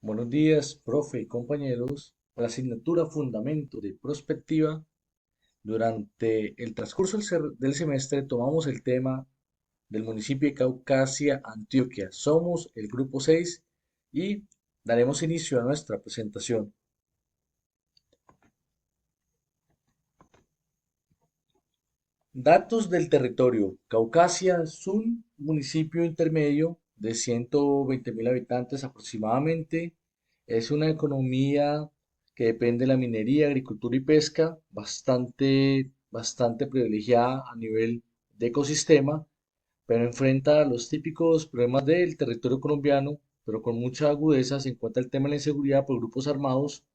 Buenos días, profe y compañeros. La asignatura Fundamento de Prospectiva. Durante el transcurso del semestre tomamos el tema del municipio de Caucasia, Antioquia. Somos el grupo 6 y daremos inicio a nuestra presentación. Datos del territorio. Caucasia es un municipio intermedio de 120.000 habitantes aproximadamente. Es una economía que depende de la minería, agricultura y pesca, bastante privilegiada a nivel de ecosistema, pero enfrenta los típicos problemas del territorio colombiano, pero con mucha agudeza se encuentra el tema de la inseguridad por grupos armados.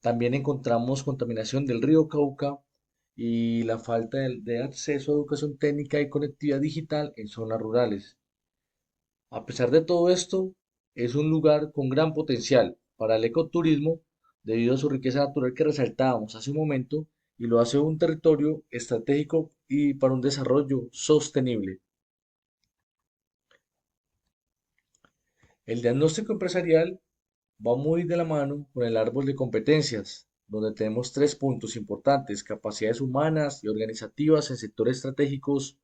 También encontramos contaminación del río Cauca y la falta de acceso a educación técnica y conectividad digital en zonas rurales. A pesar de todo esto, es un lugar con gran potencial para el ecoturismo debido a su riqueza natural que resaltábamos hace un momento y lo hace un territorio estratégico y para un desarrollo sostenible. El diagnóstico empresarial va muy de la mano con el árbol de competencias, donde tenemos tres puntos importantes: capacidades humanas y organizativas en sectores estratégicos,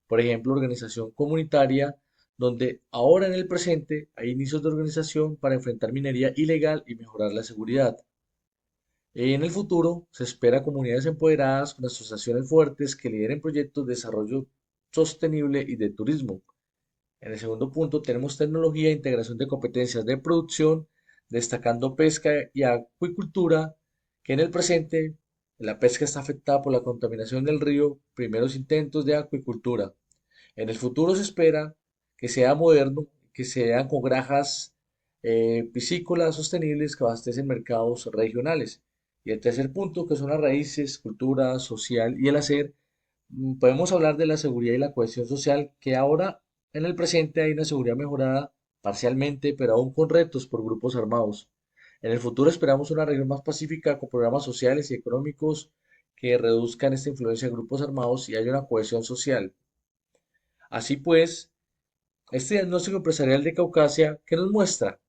por ejemplo, organización comunitaria, donde ahora en el presente hay inicios de organización para enfrentar minería ilegal y mejorar la seguridad. En el futuro se espera comunidades empoderadas con asociaciones fuertes que lideren proyectos de desarrollo sostenible y de turismo. En el segundo punto tenemos tecnología e integración de competencias de producción, destacando pesca y acuicultura, que en el presente la pesca está afectada por la contaminación del río, primeros intentos de acuicultura. En el futuro se espera que sea moderno, que sean con granjas piscícolas sostenibles que abastecen mercados regionales. Y el tercer punto, que son las raíces, cultura, social y el hacer. Podemos hablar de la seguridad y la cohesión social, que ahora en el presente hay una seguridad mejorada parcialmente, pero aún con retos por grupos armados. En el futuro esperamos una región más pacífica con programas sociales y económicos que reduzcan esta influencia de grupos armados y haya una cohesión social. Así pues, este diagnóstico empresarial de Caucasia, ¿qué nos muestra?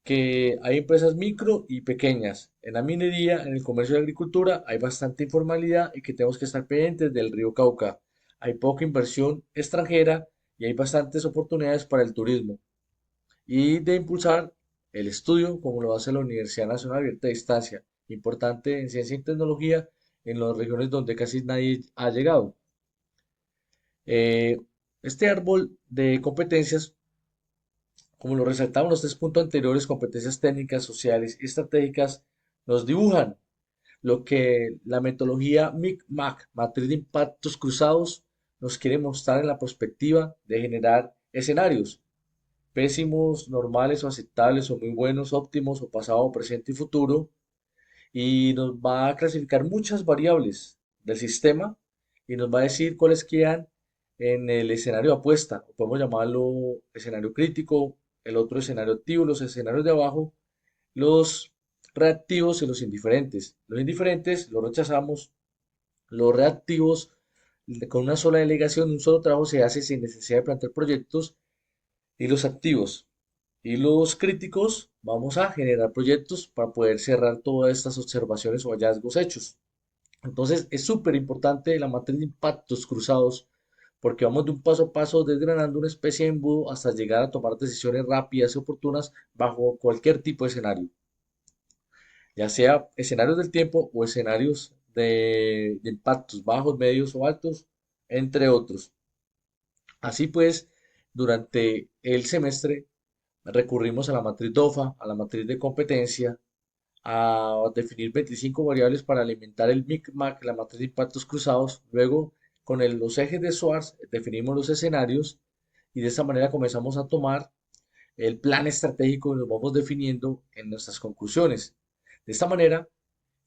Que hay empresas micro y pequeñas. En la minería, en el comercio y la agricultura hay bastante informalidad y que tenemos que estar pendientes del río Cauca. Hay poca inversión extranjera y hay bastantes oportunidades para el turismo. Y de impulsar el estudio, como lo hace la Universidad Nacional Abierta de Distancia, importante en ciencia y tecnología en las regiones donde casi nadie ha llegado. Eh, este árbol de competencias, como lo resaltamos los tres puntos anteriores, competencias técnicas, sociales y estratégicas, nos dibujan lo que la metodología MICMAC, matriz de impactos cruzados, nos quiere mostrar en la perspectiva de generar escenarios pésimos, normales o aceptables o muy buenos, óptimos o pasado, presente y futuro, y nos va a clasificar muchas variables del sistema y nos va a decir cuáles quedan en el escenario de apuesta, o podemos llamarlo escenario crítico, el otro escenario activo, los escenarios de abajo, los reactivos y los indiferentes. Los indiferentes los rechazamos, los reactivos con una sola delegación, un solo trabajo se hace sin necesidad de plantear proyectos, y los activos. Y los críticos, vamos a generar proyectos para poder cerrar todas estas observaciones o hallazgos hechos. Entonces es súper importante la matriz de impactos cruzados porque vamos de un paso a paso desgranando una especie de embudo hasta llegar a tomar decisiones rápidas y oportunas bajo cualquier tipo de escenario, ya sea escenarios del tiempo o escenarios de impactos bajos, medios o altos, entre otros. Así pues, durante el semestre recurrimos a la matriz DOFA, a la matriz de competencia, a definir 25 variables para alimentar el MICMAC, la matriz de impactos cruzados. Luego, con los ejes de Schwarz, definimos los escenarios y de esta manera comenzamos a tomar el plan estratégico y nos vamos definiendo en nuestras conclusiones. De esta manera,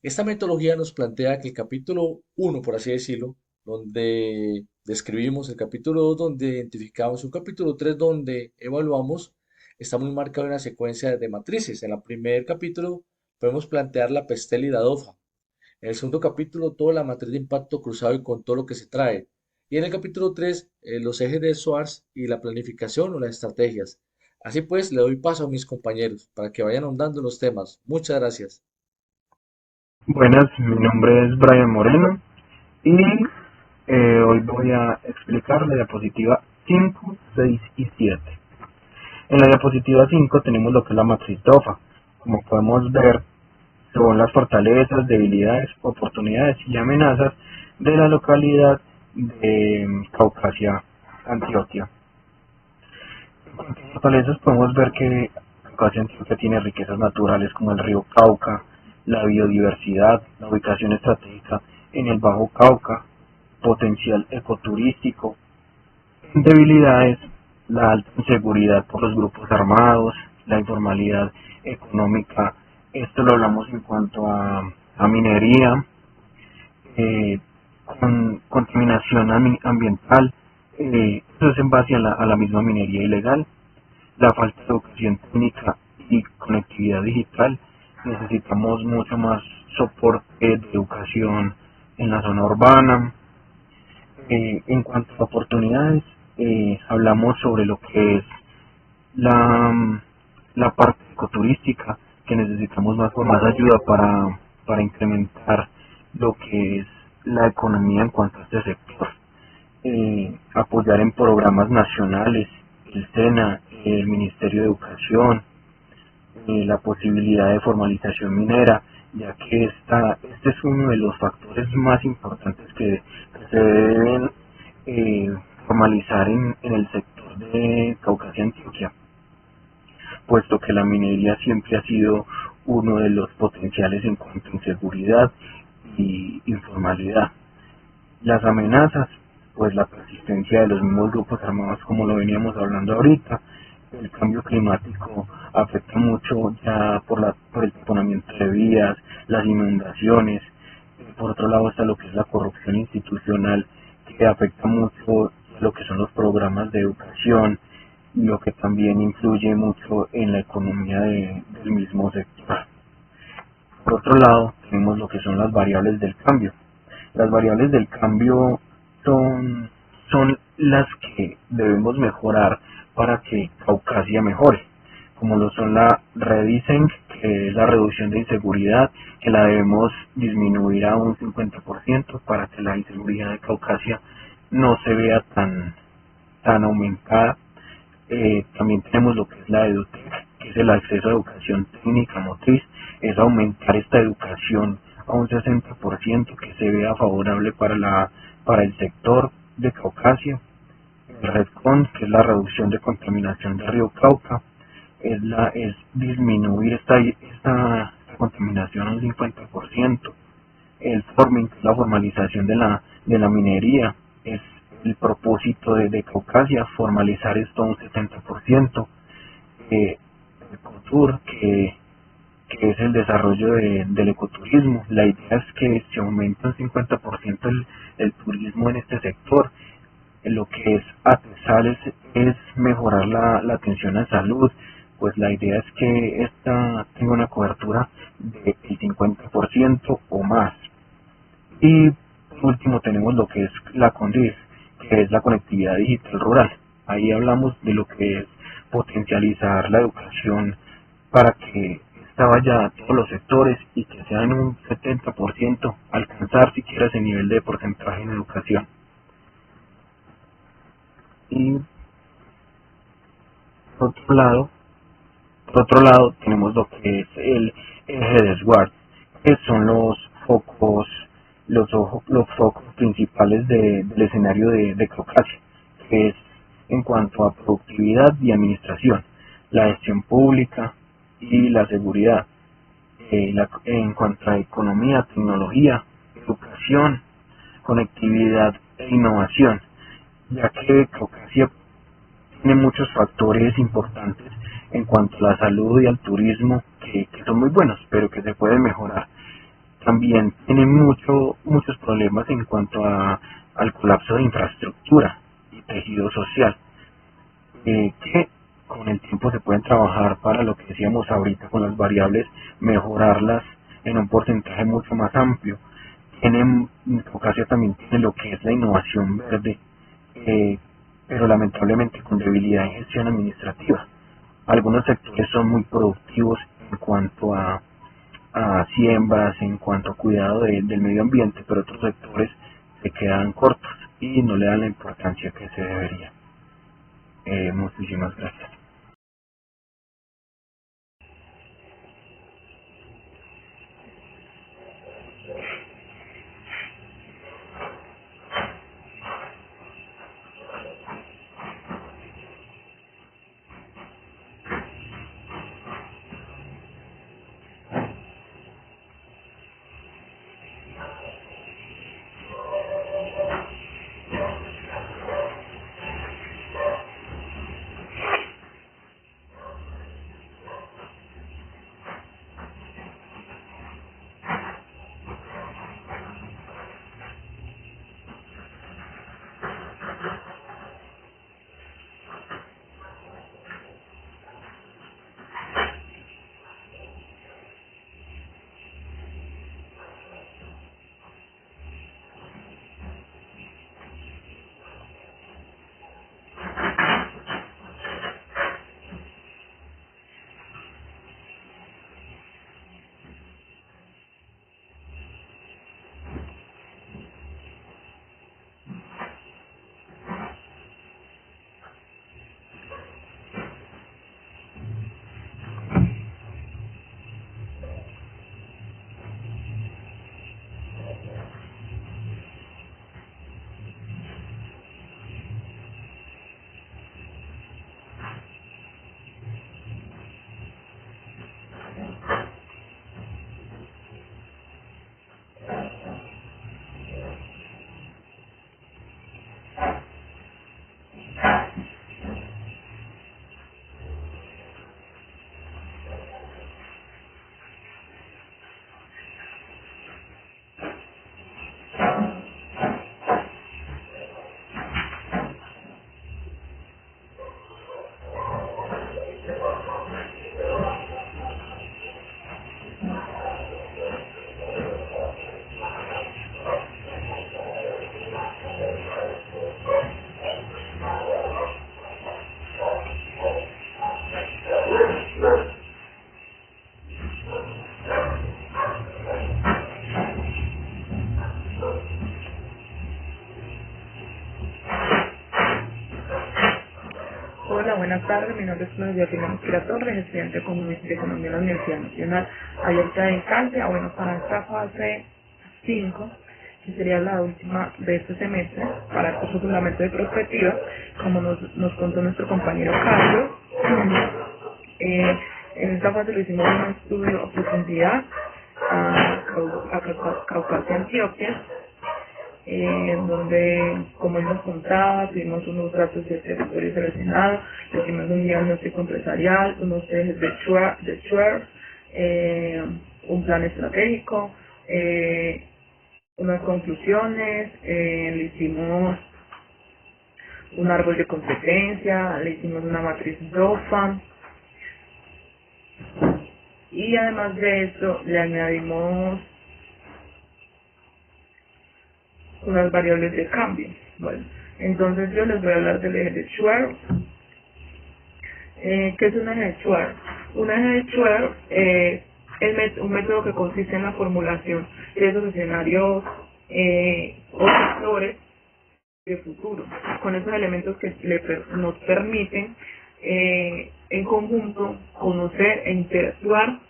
esta metodología nos plantea que el capítulo 1, por así decirlo, donde describimos, el capítulo 2 donde identificamos, un capítulo 3 donde evaluamos, está muy marcado en la secuencia de matrices. En el primer capítulo podemos plantear la PESTEL y la DOFA. En el segundo capítulo, toda la matriz de impacto cruzado y con todo lo que se trae. Y en el capítulo 3 los ejes de Schwarz y la planificación o las estrategias. Así pues, le doy paso a mis compañeros para que vayan ahondando en los temas. Muchas gracias. Buenas, mi nombre es Brian Moreno y hoy voy a explicar la diapositiva 5, 6 y 7. En la diapositiva 5 tenemos lo que es la matriz DOFA. Como podemos ver, son las fortalezas, debilidades, oportunidades y amenazas de la localidad de Caucasia, Antioquia. En cuanto a fortalezas, podemos ver que Caucasia, Antioquia tiene riquezas naturales como el río Cauca, la biodiversidad, la ubicación estratégica en el Bajo Cauca, potencial ecoturístico. Debilidades: la alta inseguridad por los grupos armados, la informalidad económica. Esto lo hablamos en cuanto a minería, eh, con contaminación ambiental. Eso es en base a la misma minería ilegal. La falta de educación técnica y conectividad digital. Necesitamos mucho más soporte de educación en la zona urbana. En cuanto a oportunidades, hablamos sobre lo que es la, la parte ecoturística, que necesitamos más ayuda para incrementar lo que es la economía en cuanto a este sector. Apoyar en programas nacionales, el SENA, el Ministerio de Educación, la posibilidad de formalización minera, ya que este es uno de los factores más importantes que se deben formalizar en el sector de Caucasia Antioquia, puesto que la minería siempre ha sido uno de los potenciales en cuanto a inseguridad y informalidad. Las amenazas, pues la persistencia de los mismos grupos armados, como lo veníamos hablando ahorita. El cambio climático afecta mucho ya por el taponamiento de vías, las inundaciones. Por otro lado está lo que es la corrupción institucional, que afecta mucho lo que son los programas de educación, lo que también influye mucho en la economía del mismo sector. Por otro lado, tenemos lo que son las variables del cambio. Las variables del cambio son, son las que debemos mejorar para que Caucasia mejore, como lo son la redesign, que es la reducción de inseguridad, que la debemos disminuir a un 50% para que la inseguridad de Caucasia no se vea tan aumentada. También tenemos lo que es la EduTech, que es el acceso a educación técnica motriz, es aumentar esta educación a un 60% que se vea favorable para el sector de Caucasia. El REDCON, que es la reducción de contaminación del río Cauca, es disminuir esta contaminación a un 50%. El forming, que es la formalización de la minería, es el propósito de Caucasia, formalizar esto a un 70%. El COTUR, que es el desarrollo del ecoturismo. La idea es que se aumente un 50% el turismo en este sector. Lo que es ATESAL es mejorar la atención a salud, pues la idea es que esta tenga una cobertura del 50% o más. Y por último tenemos lo que es la CONDIS, que es la conectividad digital rural. Ahí hablamos de lo que es potencializar la educación para que esta vaya a todos los sectores y que sea en un 70% alcanzar siquiera ese nivel de porcentaje en educación. Y por otro lado, por otro lado tenemos lo que es el eje de SWOT, que son los focos principales del escenario de Caucasia, que es en cuanto a productividad y administración, la gestión pública y la seguridad. En cuanto a economía, tecnología, educación, conectividad e innovación, ya que Caucasia tiene muchos factores importantes en cuanto a la salud y al turismo que son muy buenos, pero que se pueden mejorar. También tiene muchos problemas en cuanto al colapso de infraestructura y tejido social, que con el tiempo se pueden trabajar para lo que decíamos ahorita con las variables, mejorarlas en un porcentaje mucho más amplio. Caucasia también tiene lo que es la innovación verde, eh, pero lamentablemente con debilidad en gestión administrativa. Algunos sectores son muy productivos en cuanto a siembras, en cuanto a cuidado del medio ambiente, pero otros sectores se quedan cortos y no le dan la importancia que se debería. Muchísimas gracias. Hola, buenas tardes. Mi nombre es Claudia Pilar Torres, estudiante de Economía en la Universidad Nacional Abierta de Cali. Bueno, para esta fase 5, que sería la última de este semestre, para el curso fundamento de prospectiva, como nos contó nuestro compañero Carlos, en esta fase lo hicimos un estudio a profundidad a Caucasia, Antioquia, donde, como él nos contaba, tuvimos unos datos del territorio seleccionado, hicimos un diagnóstico empresarial, unos ejes de Schwer, un plan estratégico, unas conclusiones, le hicimos un árbol de competencia, le hicimos una matriz DOFA, y además de eso le añadimos unas variables de cambio. Bueno, entonces yo les voy a hablar del eje de Schwer. ¿Qué es un eje de Schwer? Un eje de Schwer es un método que consiste en la formulación de esos escenarios o sectores de futuro, con esos elementos que nos permiten en conjunto conocer e interactuar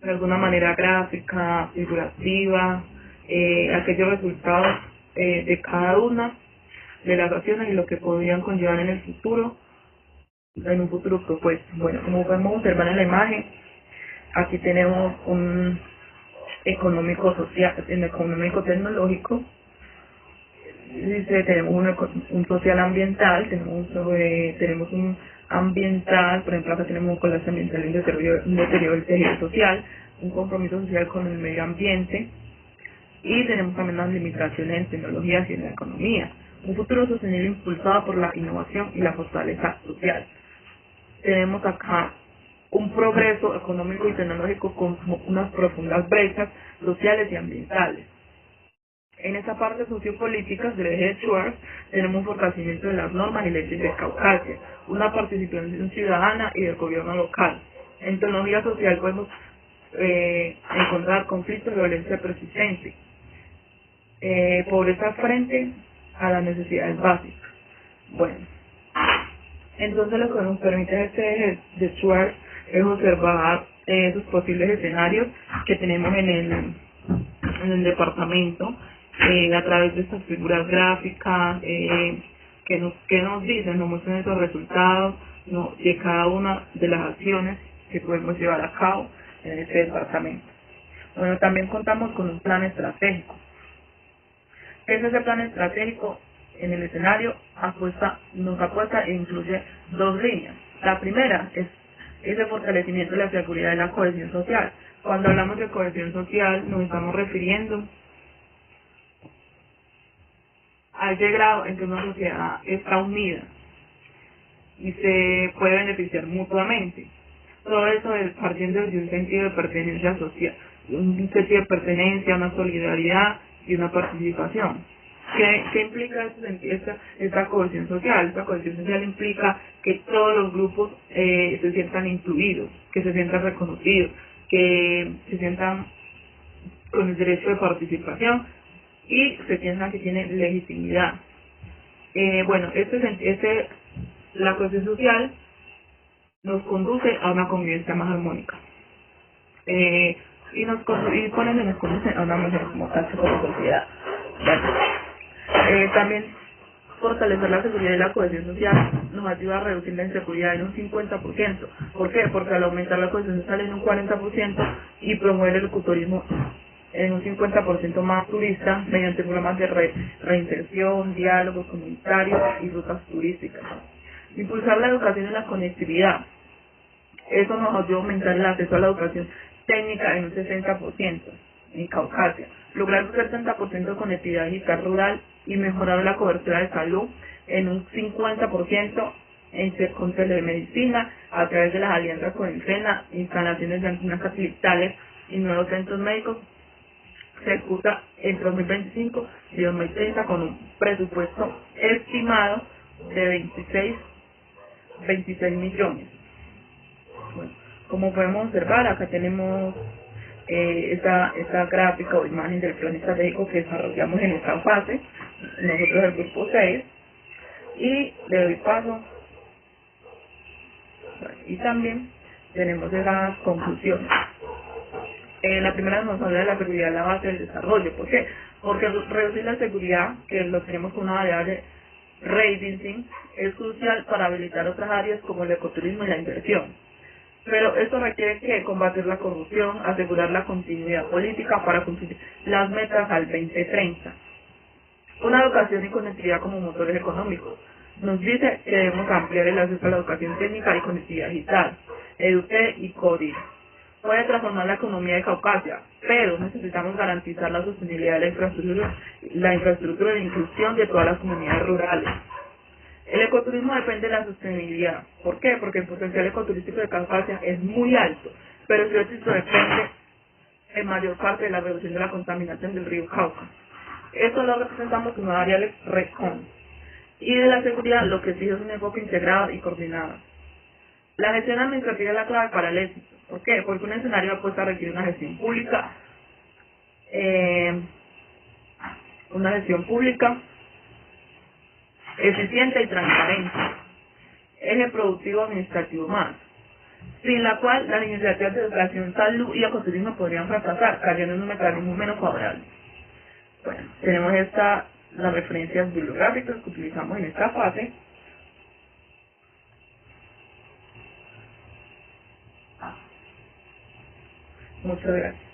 de alguna manera gráfica, figurativa, aquellos resultados de cada una de las acciones y lo que podrían conllevar en el futuro, en un futuro propuesto. Bueno, como podemos observar en la imagen, aquí tenemos un económico social, un económico tecnológico, tenemos un social ambiental, tenemos un ambiental, por ejemplo acá tenemos un colapso ambiental, un deterioro del tejido social, un compromiso social con el medio ambiente, y tenemos también las limitaciones en tecnologías y en la economía. Un futuro sostenible impulsado por la innovación y la fortaleza social. Tenemos acá un progreso económico y tecnológico con unas profundas brechas sociales y ambientales. En esta parte sociopolítica del eje de Schwartz tenemos un fortalecimiento de las normas y leyes de Caucasia, una participación ciudadana y del gobierno local. En teología social podemos encontrar conflictos y violencia persistente, pobreza frente a las necesidades básicas. Bueno, entonces lo que nos permite este eje de Schwartz es observar esos posibles escenarios que tenemos en el departamento, a través de estas figuras gráficas, que nos dicen, nos muestran esos resultados, ¿no?, de cada una de las acciones que podemos llevar a cabo en este departamento. Bueno, también contamos con un plan estratégico. Ese plan estratégico en el escenario nos apuesta e incluye dos líneas. La primera es el fortalecimiento de la seguridad y la cohesión social. Cuando hablamos de cohesión social nos estamos refiriendo a ese grado en que una sociedad está unida y se puede beneficiar mutuamente. Todo eso es partiendo de un sentido de pertenencia social, un sentido de pertenencia, una solidaridad y una participación. ¿Qué implica esta cohesión social? Esta cohesión social implica que todos los grupos se sientan incluidos, que se sientan reconocidos, que se sientan con el derecho de participación y se sientan que tienen legitimidad. Bueno, la cohesión social nos conduce a una convivencia más armónica, y por ende nos conduce a una mejor democracia como sociedad. Bueno, también fortalecer la seguridad y la cohesión social nos ayuda a reducir la inseguridad en un 50%. ¿Por qué? Porque al aumentar la cohesión social en un 40% y promover el ecoturismo en un 50% más turista mediante programas de reinserción, diálogos comunitarios y rutas turísticas. Impulsar la educación y la conectividad. Eso nos ayuda a aumentar el acceso a la educación técnica en un 60% en Caucasia. Lograr un 70% de conectividad digital rural y mejorar la cobertura de salud en un 50% con telemedicina a través de las alianzas con el SENA, instalaciones de antenas satelitales y nuevos centros médicos. Se ejecuta entre 2025 y 2030 con un presupuesto estimado de 26 millones. Bueno, como podemos observar, acá tenemos esta gráfica o imagen del plan estratégico que desarrollamos en esta fase, nosotros del grupo 6, y le doy paso. Y también tenemos esas conclusiones. La primera nos habla de la seguridad en la base del desarrollo. ¿Por qué? Porque reducir la seguridad, que lo tenemos con una variable rating, es crucial para habilitar otras áreas como el ecoturismo y la inversión. Pero esto requiere que combatir la corrupción, asegurar la continuidad política para cumplir las metas al 2030. Una educación y conectividad como motores económicos. Nos dice que debemos ampliar el acceso a la educación técnica y conectividad digital, EduTech y CODI. Puede transformar la economía de Caucasia, pero necesitamos garantizar la sostenibilidad de la infraestructura y la inclusión de todas las comunidades rurales. El ecoturismo depende de la sostenibilidad. ¿Por qué? Porque el potencial ecoturístico de Caucasia es muy alto, pero su éxito depende en mayor parte de la reducción de la contaminación del río Cauca. Esto lo representamos como una variable RECON. Y de la seguridad, lo que exige es un enfoque integrado y coordinado. La gestión administrativa es la clave para el éxito. ¿Por qué? Porque un escenario de apuesta requiere una gestión pública eficiente y transparente, eje productivo administrativo más, sin la cual las iniciativas de educación, salud y ecoturismo podrían fracasar, cayendo en un mecanismo menos favorable. Bueno, tenemos las referencias bibliográficas que utilizamos en esta fase. Muchas gracias.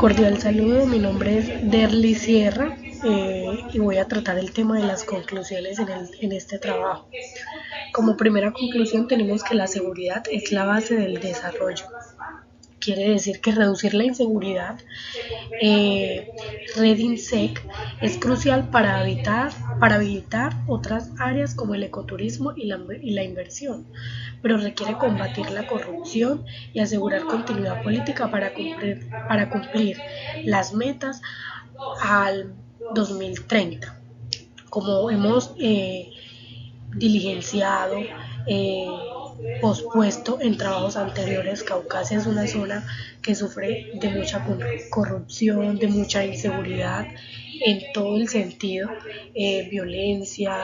Cordial saludo, mi nombre es Derly Sierra y voy a tratar el tema de las conclusiones en este trabajo. Como primera conclusión tenemos que la seguridad es la base del desarrollo. Quiere decir que reducir la inseguridad, Red INSEC, es crucial para habilitar otras áreas como el ecoturismo y la inversión, pero requiere combatir la corrupción y asegurar continuidad política para cumplir las metas al 2030. Como hemos diligenciado, eh, pospuesto en trabajos anteriores, Caucasia es una zona que sufre de mucha corrupción, de mucha inseguridad en todo el sentido, violencia.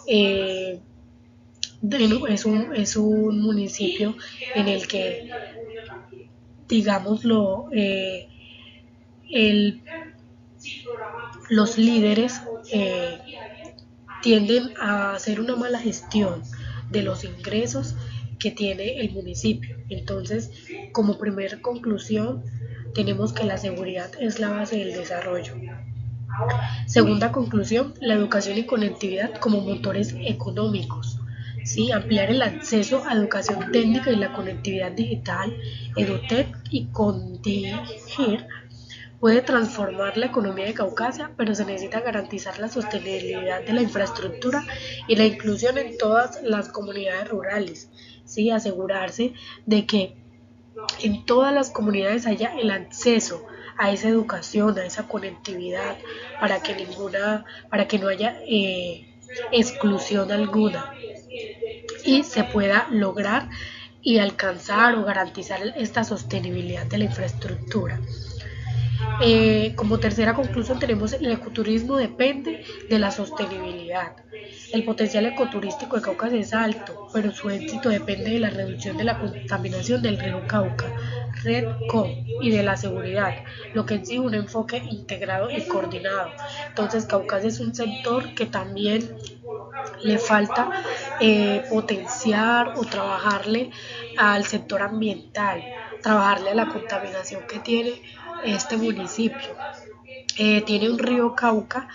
eh, es un municipio en el que, digámoslo, el, los líderes tienden a hacer una mala gestión de los ingresos que tiene el municipio. Entonces, como primera conclusión, tenemos que la seguridad es la base del desarrollo. Segunda conclusión, la educación y conectividad como motores económicos. ¿Sí? Ampliar el acceso a educación técnica y la conectividad digital, EduTech y Condigir puede transformar la economía de Caucasia, pero se necesita garantizar la sostenibilidad de la infraestructura y la inclusión en todas las comunidades rurales. ¿Sí? Asegurarse de que en todas las comunidades haya el acceso a esa educación, a esa conectividad, para que no haya exclusión alguna y se pueda lograr y alcanzar o garantizar esta sostenibilidad de la infraestructura. Como tercera conclusión tenemos el ecoturismo depende de la sostenibilidad. El potencial ecoturístico de Cauca es alto, pero su éxito depende de la reducción de la contaminación del río Cauca, REDCO, y de la seguridad, lo que exige un enfoque integrado y coordinado. Entonces Cauca es un sector que también le falta potenciar o trabajarle al sector ambiental, trabajarle a la contaminación que tiene este municipio. Tiene un río Cauca,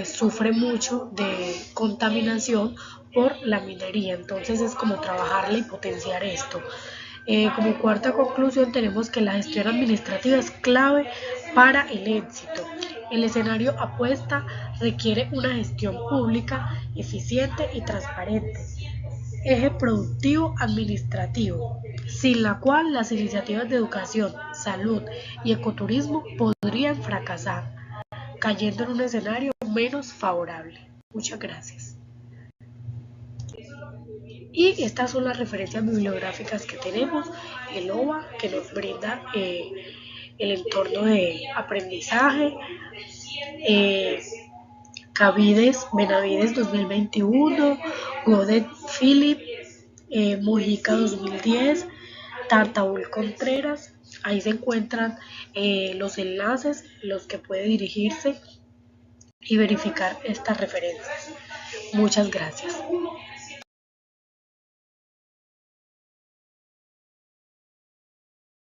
sufre mucho de contaminación por la minería, entonces es como trabajarle y potenciar esto. Como cuarta conclusión tenemos que la gestión administrativa es clave para el éxito. El escenario apuesta requiere una gestión pública eficiente y transparente, eje productivo administrativo, sin la cual las iniciativas de educación, salud y ecoturismo podrían fracasar, cayendo en un escenario menos favorable. Muchas gracias. Y estas son las referencias bibliográficas que tenemos, el OVA que nos brinda el entorno de aprendizaje, Benavides 2021, Godet Philip, Mojica 2010, Tartaúl Contreras. Ahí se encuentran los enlaces, los que puede dirigirse y verificar estas referencias. Muchas gracias.